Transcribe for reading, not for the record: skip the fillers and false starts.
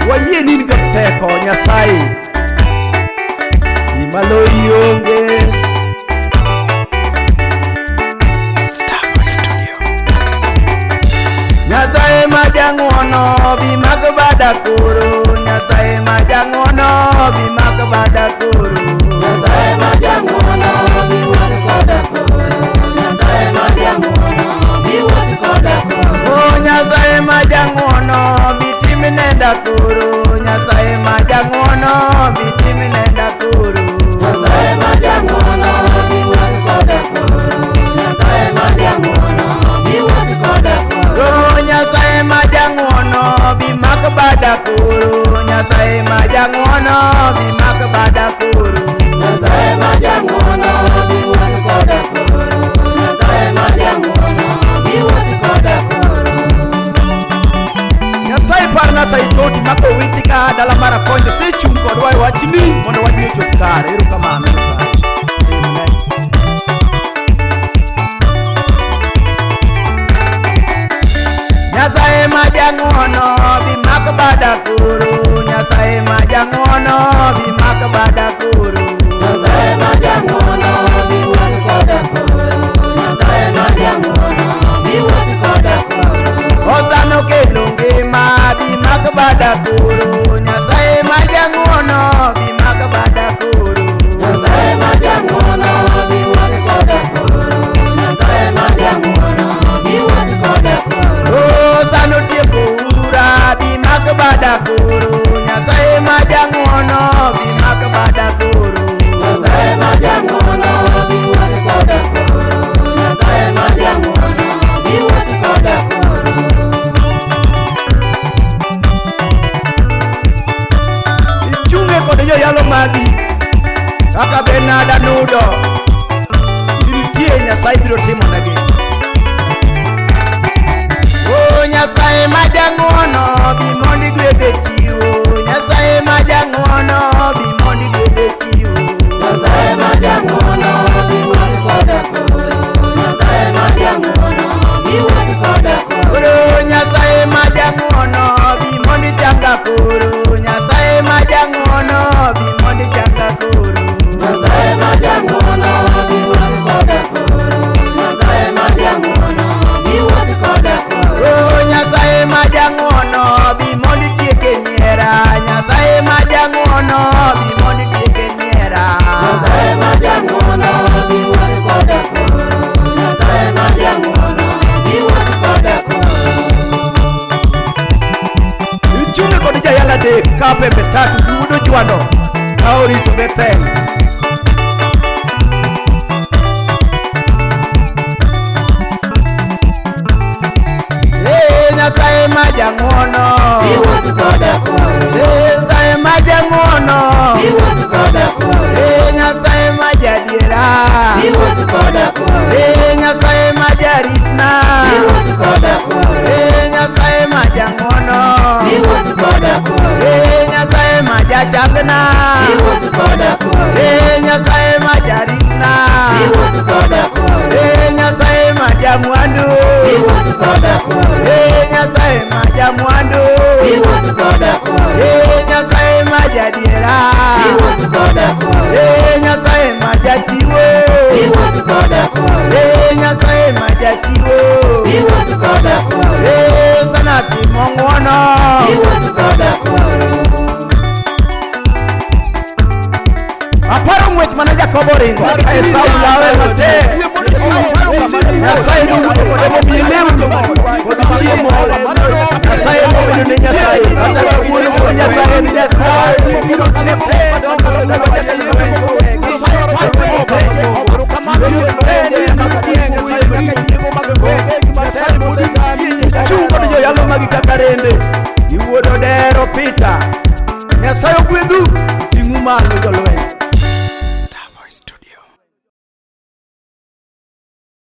wayie nin ga teko Nyasaye imalo ionge. Nyasaye ma jang'wono bi mag bada koro, Nyasaye ma jang'wono bi mag bada koro, Nyasaye ma jang'wono bi wuoth koda koro, Nyasaye ma jang'wono bi wuoth koda koro, oh Nyasaye ma jang'wono bi timne dakoro, Nyasaye ma jang'wono bi timne dakoro, Nyasaye ma jang'wono bi wuoth koda koro, Nyasaye ma jang'wono bi wuoth koda koro, oh Nyasaye ma jang'wono bi mag bada koro, Nyasaye ma jang'wono bi mag bada koro, Nyasaye ma jang'wono bi wuoth koda koro, Nyasaye ma jang'wono bi wuoth koda koro. Nyasaye parna saitoti mako witika dala mara konjo sechung kodwa e wachni mondo wachni ochop kare. Erokamano Nyasaye. Amen. Nyasaye ma jang'wono bi mag bada koro, Nyasaye ma jang'wono bi mag bada koro, Nyasaye ma jang'wono bi wuoth koda koro, Nyasaye ma jang'wono bi wuoth koda koro, osano kelo ngima bi mag bada koro, Nyasaye ma jang'wono bi mag bada koro, Nyasaye ma jang'wono bi wuoth koda koro, Nyasaye ma jang'wono bi wuoth koda koro, osano tieko ura bi mag bada koro, Nyasaye ma jang'wono bi mag bada koro, Nyasaye ma jang'wono bi wuoth koda koro, Nyasaye ma jang'wono bi wuoth koda koro. ichunge kod joyalo magi kaka Benada Nudo, iritie Nyasaye biro timonegi. Oh Nyasaye ma jang'wono bi mondi gwedhe chiwo, Nyasaye ma jang'wono bi mondi gwedhe chiwo, Nyasaye ma jang'wono bi wuoth koda koro, Nyasaye ma jang'wono bi wuoth koda koro, oh Nyasaye ma jang'wono bi mondi changa koro, Nyasaye ma jang'wono bi mondi changa koro, Nyasaye ma jang'wono bi wuoth koda koro, Nyasaye ma jang'wono bi wuoth koda koro, oh Nyasaye ma jang'wono bi mondi tieke nyiera, Nyasaye ma jang'wono bi mondi tieke nyiera, Nyasaye ma jang'wono bi wuoth koda koro, Nyasaye ma jang'wono bi wuoth koda koro. ichunge kod jayala dek ka pembe tatu giudo jwano ka orito Bethel. Nyasaye ma jang'wono Bi wuoth koda koro, Nyasaye ma jang'wono bi wuoth koda koro, Nyasaye ma jadiera bi wuoth koda koro, Nyasaye ma jaritna bi wuoth koda koro, Nyasaye ma jang'wono bi wuoth koda koro, Nyasaye ma jachangna bi wuoth koda koro, Nyasaye ma jaritna bi wuoth koda koro, Nyasaye ma jamwandu bi wuoth koda koro, Nyasaye ma jamwandu bi wuoth koda koro, Nyasaye ma jadiera bi wuoth koda koro, Nyasaye ma jachiwo bi wuoth koda koro, Nyasaye ma jachiwo bi wuoth koda koro, sana timo ng'wono bi wuoth koda koro. aparo ng'wech mana Jakobo ringo Esau lawe matek Nyasaye nowuotho kode momiye lewni kod chiemo Nyasaye mobedo ne Nyasaye kata kawuono kod Nyasaye en Nyasaye biro timo chung kod joyalo magi kaka Rende Iwuodo Dero Peter Nyasaye ogwedhu